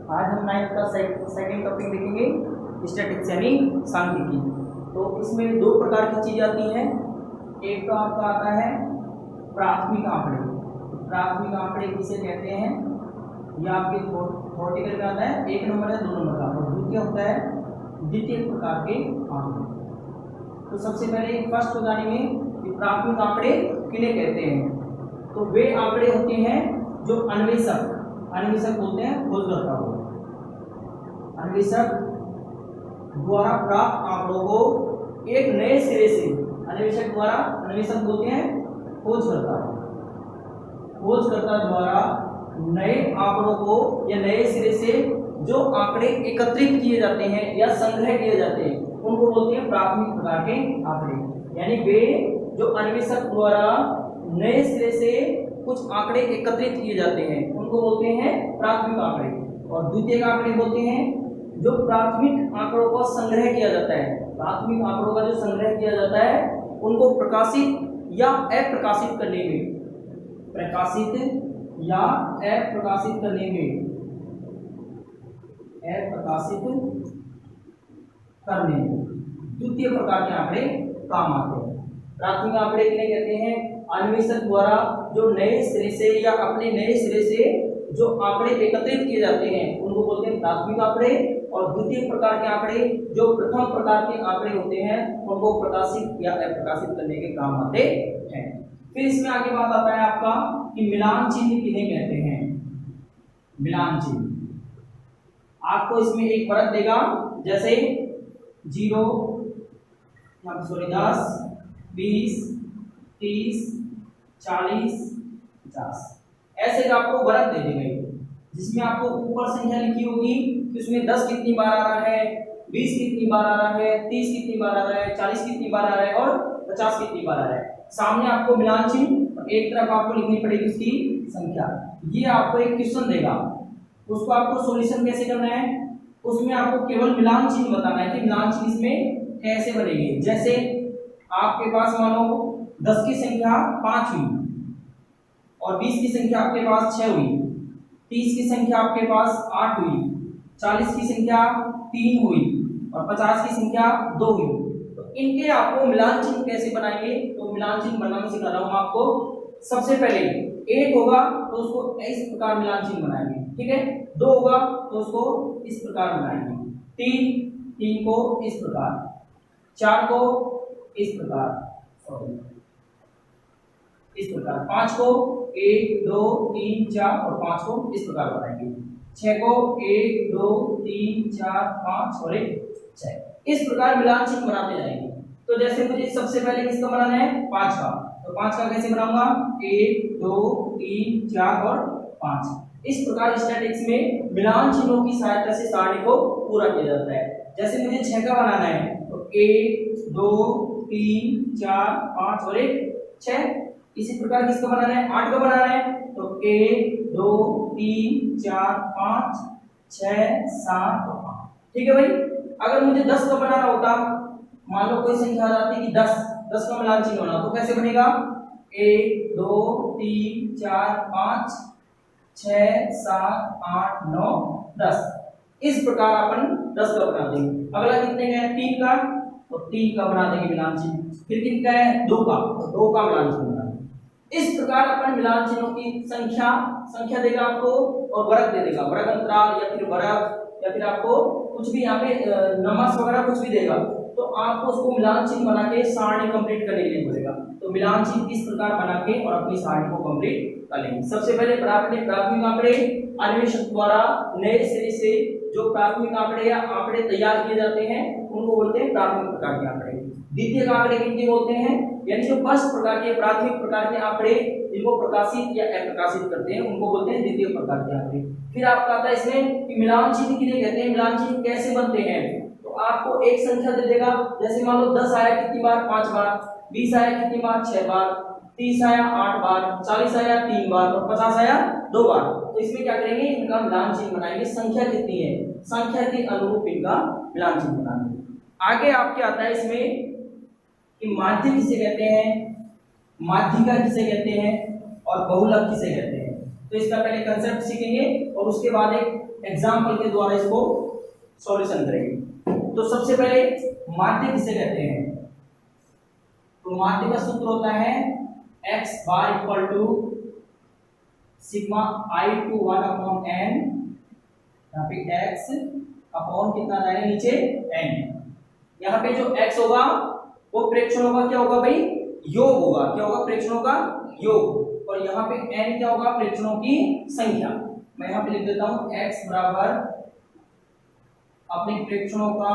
आज हम 9th का सेकंड टॉपिक देखेंगे स्टैटिस्टिक्स यानी सांख्यिकी। तो इसमें दो प्रकार की चीज़ आती हैं। एक तो आपका आता है प्राथमिक आंकड़े। प्राथमिक आंकड़े किसे कहते हैं, यह आपके थ्योरेटिकल में आता है 1 नंबर या 2 नंबर का। और द्वितीय होता है द्वितीय प्रकार के आंकड़े। तो सबसे पहले फर्स्ट हो जानेंगे कि प्राथमिक आंकड़े किन्हें कहते हैं। तो वे आंकड़े होते हैं जो अन्वेषक बोलते हैं खोजकर्ता को, अन्वेषक द्वारा प्राप्त आंकड़ों को एक नए सिरे से, अन्वेषक बोलते हैं खोजकर्ता द्वारा नए आंकड़ों को या नए सिरे से जो आंकड़े एकत्रित किए जाते हैं या संग्रह किए जाते हैं उनको बोलते हैं प्राथमिक प्रकार के आंकड़े। यानी वे जो अन्वेषक द्वारा नए सिरे से कुछ आंकड़े एकत्रित किए जाते हैं उनको बोलते हैं प्राथमिक आंकड़े। और द्वितीयक आंकड़े बोलते हैं जो प्राथमिक आंकड़ों का संग्रह किया जाता है। प्राथमिक आंकड़ों का जो संग्रह किया जाता है उनको प्रकाशित या अप्रकाशित करने में, द्वितीय प्रकार के आंकड़े काम आते हैं। प्राथमिक आंकड़े किन्हें कहते हैं, अन्वेषक द्वारा जो नए सिरे से या अपने नए सिरे से जो आंकड़े एकत्रित किए जाते हैं उनको बोलते हैं प्राथमिक आंकड़े। और द्वितीय प्रकार के आंकड़े जो प्रथम प्रकार के आंकड़े होते हैं उनको प्रकाशित या अप्रकाशित करने के काम आते हैं। फिर इसमें आगे बात आता है आपका कि मिलान चिन्ह किन्हें कहते हैं। मिलान चिन्ह आपको इसमें एक वर्ग देगा, जैसे 0, 10, 20, 30, 40, 50 ऐसे का आपको वर्ग दे देंगे, जिसमें आपको ऊपर संख्या लिखी होगी कि उसमें 10 कितनी बार आ रहा है, 20 कितनी बार आ रहा है, 30 कितनी बार आ रहा है, 40 कितनी बार आ रहा है और 50 कितनी बार आ रहा है। सामने आपको मिलान चिन्ह और एक तरफ आपको लिखनी पड़ेगी उसकी संख्या। ये आपको एक क्वेश्चन देगा, उसको आपको सॉल्यूशन कैसे करना है, उसमें आपको केवल मिलान चिन्ह बताना है कि मिलान चिन्ह इसमें कैसे बनेंगे। जैसे आपके पास मानो 10 की संख्या 5 हुई और 20 की संख्या आपके पास 6 हुई, 30 की संख्या आपके पास 8 हुई, 40 की संख्या 3 हुई और 50 की संख्या 2 हुई। तो इनके आपको मिलान चिन्ह कैसे बनाएंगे, तो मिलान चिन्ह बनाना सिखा रहा हूं आपको। सबसे पहले 1 होगा तो उसको इस प्रकार मिलान चिन्ह बनाएंगे, ठीक है। 2 होगा तो उसको इस प्रकार बनाएंगे, 3 को इस प्रकार, 4 को इस प्रकार, इस प्रकार, 5 को 1, 2, 3, 4 और 5 को इस प्रकार बनाएंगे, 6 को 1, 2, 3, 4, 5 और 6 इस प्रकार मिलान चिन्ह बनाते जाएंगे। तो जैसे मुझे सबसे पहले किसका बनाना है, 5 का, तो 5 का कैसे बनाऊंगा, 1, 2, 3, 4 और 5। इस प्रकार स्टैटिस्टिक्स में मिलान चिन्हों की सहायता से सारणी को पूरा किया जाता है। जैसे मुझे 6 का बनाना है तो 1, 2, 3, 4, 5 और 6। इसी प्रकार किसका बनाना है, 8 का बनाना है तो 1, 2, 3, 4, 5, 6, 7 और 8, ठीक है भाई। अगर मुझे 10 का बनाना होता, मान लो कोई संख्या आ जाती कि 10 का मिलान चिन्ह होना, तो कैसे बनेगा, 1, 2, 3, 4, 5, 6, 7, 8, 9, 10 इस प्रकार अपन 10 का बना देंगे। अगला कितने का है, 3 का, तो 3 का बना देंगे मिलान चिन्ह। फिर कितना है, 2 का, तो 2 का मिलान चिन्ह बना देंगे। इस प्रकार अपन मिलान चिन्हों की संख्या देगा आपको और वर्ग दे देगा, वर्ग अंतराल या फिर वर्ग या फिर आपको कुछ भी यहाँ पे नंबर्स वगैरह कुछ भी देगा, तो आपको उसको मिलान चिन्ह बना के सारणी कंप्लीट करने के लिए बोलेगा। तो मिलान चिन्ह इस प्रकार बना के और अपनी सारणी को कंप्लीट कर लेंगे। सबसे पहले प्राथमिक आंकड़े अन्वेषक द्वारा नए सिरे से जो प्राथमिक आंकड़े या आंकड़े तैयार किए जाते हैं उनको बोलते हैं प्राथमिक प्रकार के आंकड़े। द्वितीय आंकड़े किनके होते हैं, यानी जो फर्स्ट प्रकार के प्राथमिक प्रकार के आंकड़े जिनको प्रकाशित या अप्रकाशित करते हैं उनको बोलते हैं द्वितीय प्रकार के आंकड़े। फिर आपका आता है इसमें कि मिलान चिन्ह किन्हें कहते हैं, मिलान चिन्ह कैसे बनते हैं। तो आपको एक संख्या दे देगा, जैसे मान लो 10 आया कितनी बार, 5 बार, 20 आया कितनी बार, 6 बार, 30 आया 8 बार, 40 आया 3 बार और 50 आया 2 बार। तो इसमें क्या करेंगे, इनका मिलान चिन्ह बनाएंगे, संख्या कितनी है, संख्या के अनुरूप इनका मिलान चिन्ह बनाएंगे। आगे आपके आता है इसमें कि माध्य किसे कहते हैं, माध्यिका किसे कहते हैं और बहुलक किसे कहते हैं। तो इसका पहले कंसेप्ट सीखेंगे और उसके बाद एक एग्जाम्पल के द्वारा इसको सॉल्यूशन करेंगे। तो सबसे पहले माध्य किसे कहते हैं? तो माध्य का सूत्र होता है x bar equal to sigma i to 1 upon n, यहाँ पे x अपॉन कितना जाएगा नीचे n। यहाँ पे जो x होगा वो प्रेक्षणों का क्या होगा भाई? योग होगा। क्या होगा? प्रेक्षणों का योग। और यहाँ पे n क्या होगा? प्रेक्षणों की संख्या। मैं यहाँ पे लिख देता हूँ x बराबर अपने प्रेक्षणों का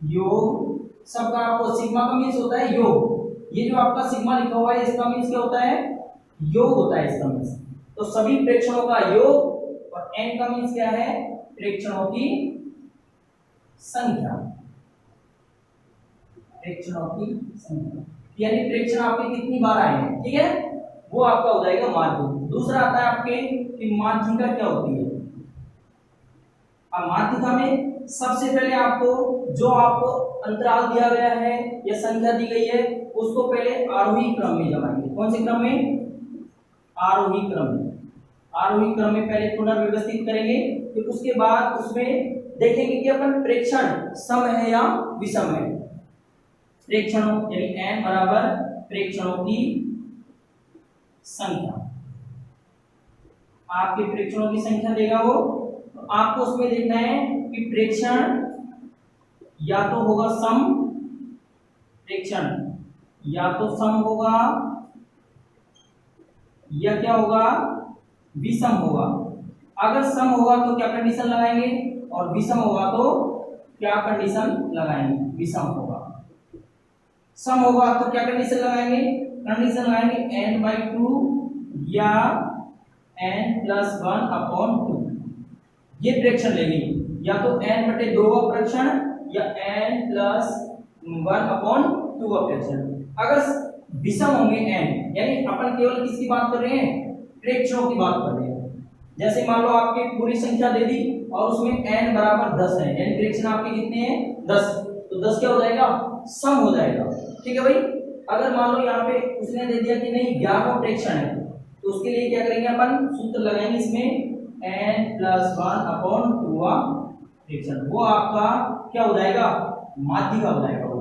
योग। सबका आपको सिग्मा का मीन्स होता है योग। ये जो आपका सिग्मा लिखा हुआ है इसका मीन्स क्या होता है? योग होता है इसका मीन्स। तो सभी प्रेक्षणों का योग और n का मीन्स क्या है? प्रेक्षणों की संख्या। प्रेक्षणों की संख्या यानी प्रेक्षण आपके कितनी बार आए हैं, ठीक है, वो आपका हो जाएगा माध्यिका। दूसरा आता है आपके कि माध्यिका क्या होती है। अब माध्यिका में सबसे पहले आपको जो आपको अंतराल दिया गया है या संख्या दी गई है उसको पहले आरोही क्रम में जमाएंगे। कौन से क्रम में? आरोही क्रम में। आरोही क्रम में पहले पुनर्व्यवस्थित करेंगे, फिर उसके बाद उसमें देखेंगे कि अपन प्रेक्षण सम है या विषम है। प्रेक्षणों यानी n बराबर प्रेक्षणों की संख्या। आपके प्रेक्षणों की संख्या देगा वो, तो आपको उसमें देखना है कि प्रेक्षण या तो होगा सम, प्रेक्षण या तो सम होगा या क्या होगा? विषम होगा। अगर सम होगा तो क्या कंडीशन लगाएंगे और विषम होगा तो क्या कंडीशन लगाएंगे? विषम होगा। सम होगा तो क्या कंडीशन लगाएंगे? कंडीशन लगाएंगे n/2 या n+1 अपॉन 2। ये प्रेक्षण लेंगे, या तो n/2 का प्रेक्षण या n+1 अपॉन 2 का प्रेक्षण। अगर विषम होंगे n, यानी अपन केवल किसकी बात कर रहे हैं? प्रेक्षणों की बात कर रहे हैं। जैसे मान लो आपकी पूरी संख्या दे दी और उसमें n बराबर 10 है, यानी प्रेक्षण आपके कितने हैं? 10। तो 10 क्या हो जाएगा? सम हो जाएगा। ठीक है भाई। अगर मान लो यहाँ पे उसने दे दिया कि नहीं 11वां प्रेक्षण है, तो उसके लिए क्या करेंगे? अपन सूत्र लगाएंगे इसमें n+1 अपॉन 2 प्रेक्षण। वो आपका क्या हो जाएगा? माध्यिका हो जाएगा। वो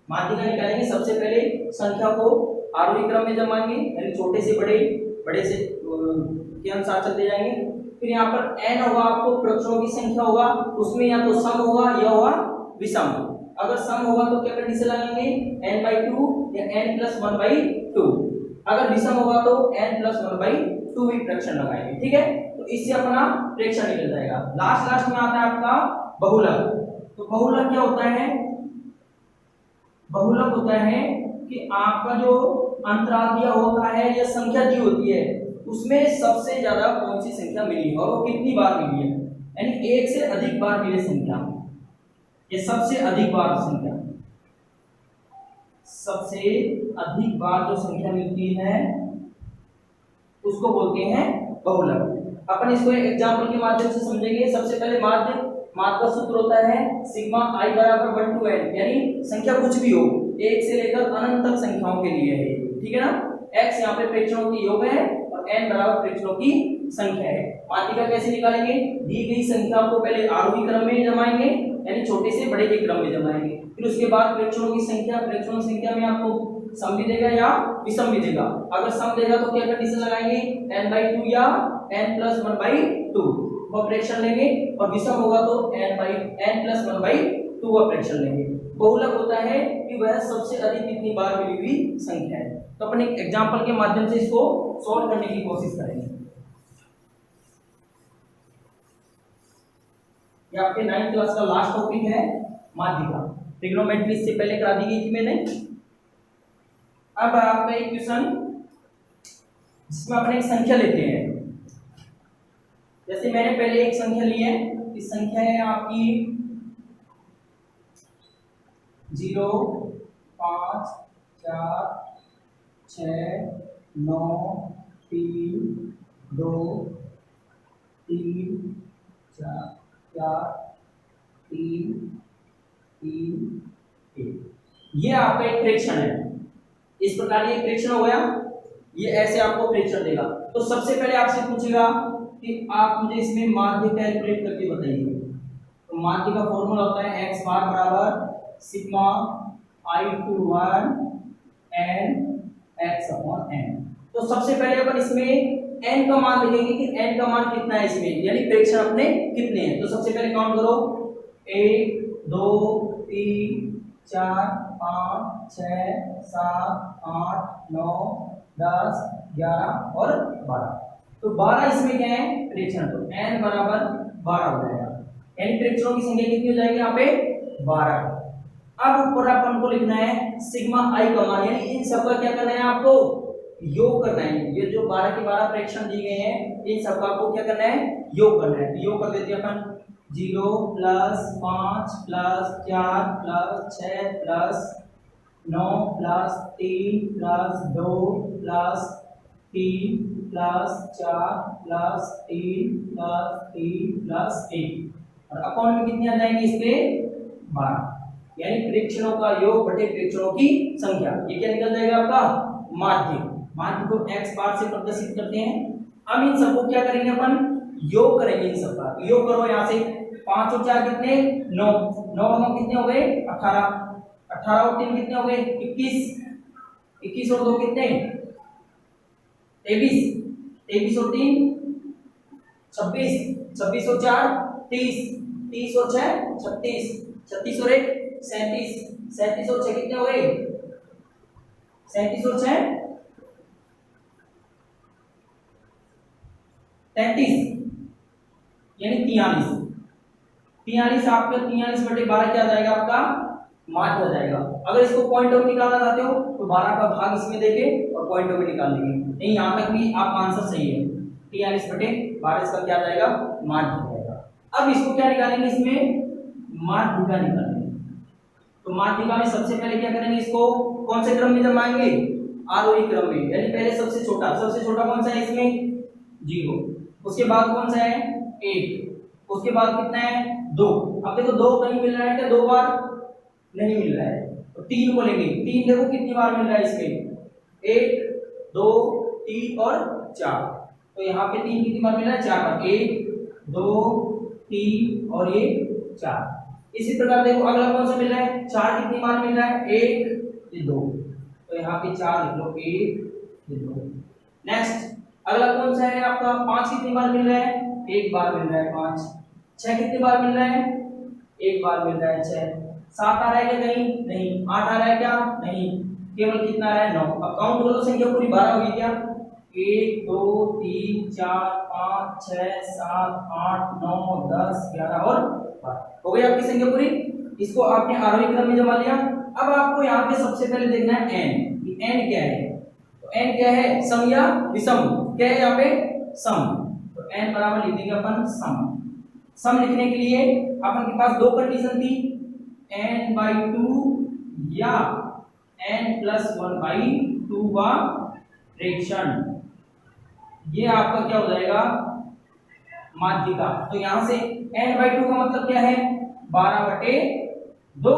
माध्यिका निकालेंगे। सबसे पहले संख्या को आरोही क्रम में जमाएंगे, यानी छोटे से बड़े, बड़े से के अनुसार चलते जाएंगे। फिर यहाँ पर n होगा आपको प्रेक्षणों की संख्या होगा, उसमें या तो सम होगा या होगा विषम। अगर सम होगा तो क्या कंडीशन लगाएंगे? n/2 या n+1/2। अगर विषम होगा तो n+1/2 भी प्रेक्षण लगाएंगे। ठीक है, तो इससे अपना प्रेक्षण निकल जाएगा। लास्ट में आता है आपका बहुलक। तो बहुलक क्या होता है? बहुलक होता है कि आपका जो अंतराल दिया होता है या संख्या दी होती है उसमें सबसे ज्यादा कौन सी संख्या मिली और वो कितनी बार मिली है, यानी एक से अधिक बार मिले संख्या। ये सबसे अधिक बार संख्या, सबसे अधिक बार जो संख्या मिलती है उसको बोलते हैं बहुलक। अपन इसको एक एग्जांपल के माध्यम से समझेंगे। सबसे पहले माध्य का सूत्र होता है सिग्मा i बराबर 1 to n, यानी संख्या कुछ भी हो, एक से लेकर अनंत तक संख्याओं के लिए है। ठीक है ना। x यहाँ पे प्रेक्षणों की योग है और n बराबर प्रेक्षणों की संख्या है। माध्यिका कैसे निकालेंगे? दी गई संख्या को पहले आरोही क्रम में जमाएंगे, यानी छोटे से बड़े के क्रम में जमाएंगे। फिर उसके बाद प्रेक्षणों की संख्या, प्रेक्षणों की संख्या में आपको सम भी देगा या विषम भी देगा। अगर सम देगा तो क्या कंडीशन लगाएंगे? n/2 या n+1/2 वो प्रेक्षण लेंगे, और विषम होगा तो n+1/2 का प्रेक्षण लेंगे। बहुलक होता है कि वह सबसे अधिक कितनी बार मिली हुई संख्या है। तो अपन एक एग्जांपल के माध्यम से इसको सॉल्व करने की कोशिश करेंगे। ये आपके 9th क्लास का लास्ट टॉपिक है माध्यिका। ट्रिग्नोमेट्री से पहले करा दी गई थी मैंने। अब आपका एक क्वेश्चन जिसमें अपन एक संख्या लेते हैं। जैसे मैंने पहले एक संख्या ली है, इस संख्या है आपकी 0 5 4 6 9 3 2 3 4 3 3 1। ये आपका एक प्रेक्षण है। इस प्रकार ये प्रेक्षण हो गया। ये ऐसे आपको प्रेक्षण देगा। तो सबसे पहले आपसे पूछेगा कि आप मुझे इसमें माध्य कैलकुलेट करके बताइए। तो माध्य का फॉर्मूला होता है x बार बराबर sigma I21 n x upon n। तो सबसे पहले अपन इसमें n का मान लिखेंगे कि n का मान कितना है इसमें, यानी प्रेक्षण अपने कितने हैं। तो सबसे पहले काउंट करो 1 2 3 4 5 6 7 8 9 10 11 और 12। तो 12 इसमें क्या है प्रेक्षण, तो n बराबर 12 हो जाएगा, यानी प्रेक्षणों की संख्या कितनी हो जाएगी यहाँ पे 12। अब ऊपर अपन को लिखना है सिग्मा आई का मान, यानी इन सबका क्या करना है आपको योग करना है। ये जो 12 के 12 प्रेक्षण दिए गए हैं इन सबका आपको क्या करना है योग करना है। तो योग कर देते हैं अपन 0 plus 5 plus 4 plus 6 plus 9 plus 3 plus 2 plus 3 plus 4 plus 3 plus 3 plus 1 और अकाउंट में कितनी आ जाएंगी इसके 12, यानी प्रेक्षणों का योग बटे प्रेक्षणों की संख्या। ये क्या निकल जाएगा आपका माध्य। माध्य को x बार से प्रदर्शित करते हैं। अब इन सबको क्या करेंगे अपन योग करेंगे इन सबका। योग करो यहाँ से 5 और 4 कितने 9, 9 और 9 कितने हो गए 18, 18 और 3 कितने हो गए 21, 21 और 2 कितने 23, 23 और 3 26, 26 और 4 30, 30 और 6 36, 36 और 1 37, 37 और 6 कितने हो गए 37 और 6 33, यानी 43, 43 आपका 43 बटे 12 क्या आ जाएगा आपका माध्य आ जाएगा। अगर इसको पॉइंट ऑफ निकालना चाहते हो तो 12 का भाग इसमें देके और पॉइंट ऑफ निकाल देंगे। नहीं यहाँ तक भी आप आंसर सही है, 43 बटे 12 इसका क्या आ जाएगा माध्य हो जाएगा। अब इसको क्या निकालेंगे इसमें माध्यिका निकालेंगे। तो माध्यिका में सबसे पहले क्या करेंगे इसको कौन से क्रम में जमाएंगे आरोही क्रम में, यानी पहले सबसे छोटा कौन सा है इसमें 0, उसके बाद कौन सा है 1, उसके बाद कितना है 2। अब देखो 2 कहीं मिल रहा है क्या 2 बार नहीं मिल रहा है, तो 3 को लेंगे। 3 देखो कितनी बार मिल रहा है इसमें 1 2 3 और 4, तो यहाँ पे 3 कितनी बार मिल रहा है 4 बार, 1 2 3 और ये 4। इसी प्रकार देखो अगला कौन सा मिल रहा है 4 कितनी बार मिल रहा है 1 ये 2, तो यहाँ पे 4 लिख लो 1 ये 2। नेक्स्ट अगला कौन सा है आपका 5 कितनी बार मिल रहा है 1 बार मिल रहा है 5, 6 कितनी बार मिल रहा है 1 बार मिल रहा है 6, 7 आ रहा है क्या कहीं नहीं, 8 आ रहा है क्या नहीं, केवल कितना आ रहा है 9। अब काउंट करो संख्या पूरी 12 होगी क्या 1 2 3 4 5 6 7 8 9 10 11 और 12 हो गई आपकी संख्या पूरी। इसको आपने आरोही क्रम में जमा लिया। अब आपको यहाँ पे सबसे पहले देखना है n, कि n क्या है। तो n क्या है सम या विषम, क्या है यहाँ पे सम, तो n बराबर लिख देंगे अपन सम। सम लिखने के लिए अपन के पास दो कंडीशन थी n/2 या n+1/2 का प्रेक्षण, ये आपका क्या हो जाएगा माध्यिका। तो यहां से n/2 का मतलब क्या है 12/2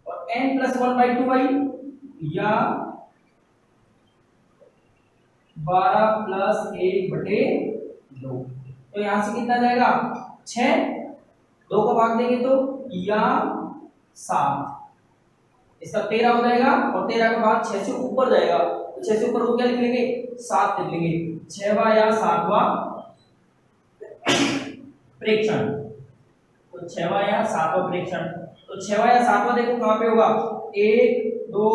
और n+1/2 या 12+1/2, तो यहां से कितना जाएगा 6, 2 को भाग देंगे तो या 7, इसका 13 हो जाएगा और 13 के बाद 6 से ऊपर जाएगा, तो 6 से ऊपर को क्या लिख लेंगे 7 लिख लेंगे, 6वां या 7वां प्रेक्षण। तो 6वां या 7वां प्रेक्षण, तो 6वां या 7वां देखो कहां पे होगा 1 2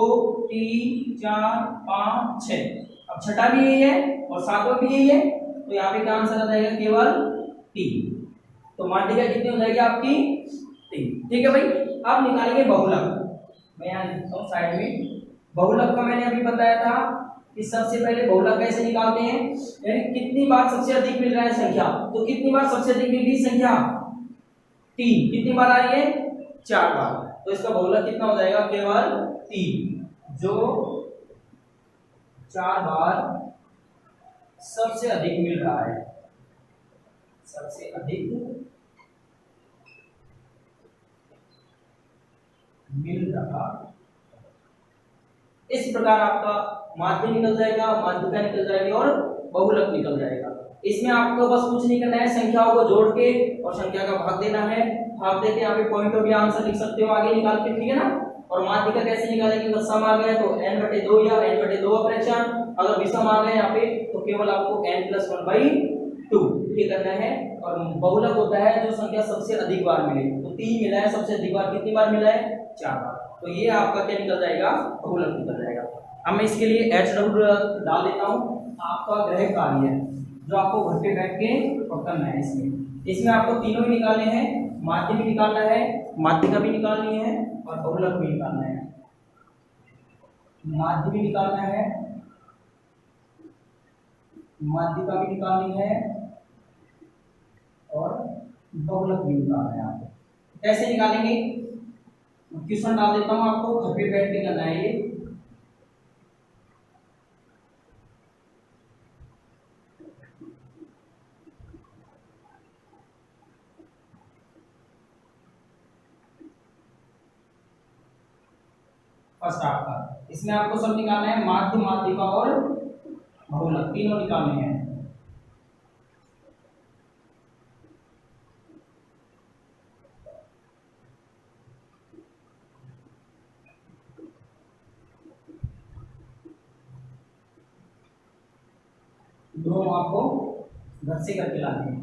3 4 5 6, अब छठा भी यही है और 7वां भी यही है, तो यहाँ पे क्या आंसर आ जाएगा केवल 3। तो माध्यिका कितनी हो जाएगी आपकी 3। ठीक है भाई। अब निकालेंगे बहुलक। मैं यहाँ लिखता हूँ साइड में, बहुलक का मैंने अभी बताया था कि सबसे पहले बहुलक कैसे निकालते हैं, यानी कितनी बार सबसे अधिक मिल रहा है संख्या, तो कितनी बार सबसे अधिक मिल रही संख्या 3, कितनी बार आ रही है 4 बार, तो इसका बहुलक कितना हो जाएगा केवल 3, जो 4 बार सबसे अधिक मिल रहा है, सबसे अधिक मिल रहा। इस प्रकार आपका माध्य निकल जाएगा, माध्यिका निकल जाएगी और बहुलक निकल जाएगा। इसमें आपको बस कुछ नहीं करना है, संख्याओं को जोड़ के और संख्या का भाग देना है। भाग देके यहाँ पे पॉइंट ऑफ व्यू आंसर लिख सकते हो आगे निकाल के, ठीक है ना। और माध्यिका कैसे निकालेंगे, अगर सम आ गया तो n/2 या n/2 फ्रैक्शन, अगर विषम आ गया यहाँ पे तो केवल आपको n+1/2 ये करना है। और बहुलक होता है जो संख्या सबसे अधिक बार मिले, तो 3 मिला है सबसे अधिक बार, कितनी बार मिला है, 4 बार, तो ये आपका क्या निकल जाएगा, बहुलक निकल जाएगा। अब मैं इसके लिए HW डाल देता हूँ, आपका ग्रह कार्य है जो आपको घर पे बैठ के करना है। इसमें आपको तीनों ही निकालने हैं, माध्य भी निकालना है, माध्यिका भी निकालनी है और बहुलक भी निकालना है। माध्य भी निकालना है, माध्यिका भी निकालनी है और बहुलक भी निकालना है आपको। कैसे निकालेंगे, क्वेश्चन डाल देता हूँ, आपको घर पे बैठ के करना है ये। फर्स्ट आपका इसमें आपको सब निकालना है, माध्य, माध्यिका और बहुलक तीनों निकालने हैं। दोनों आपको घर से करके लाने हैं।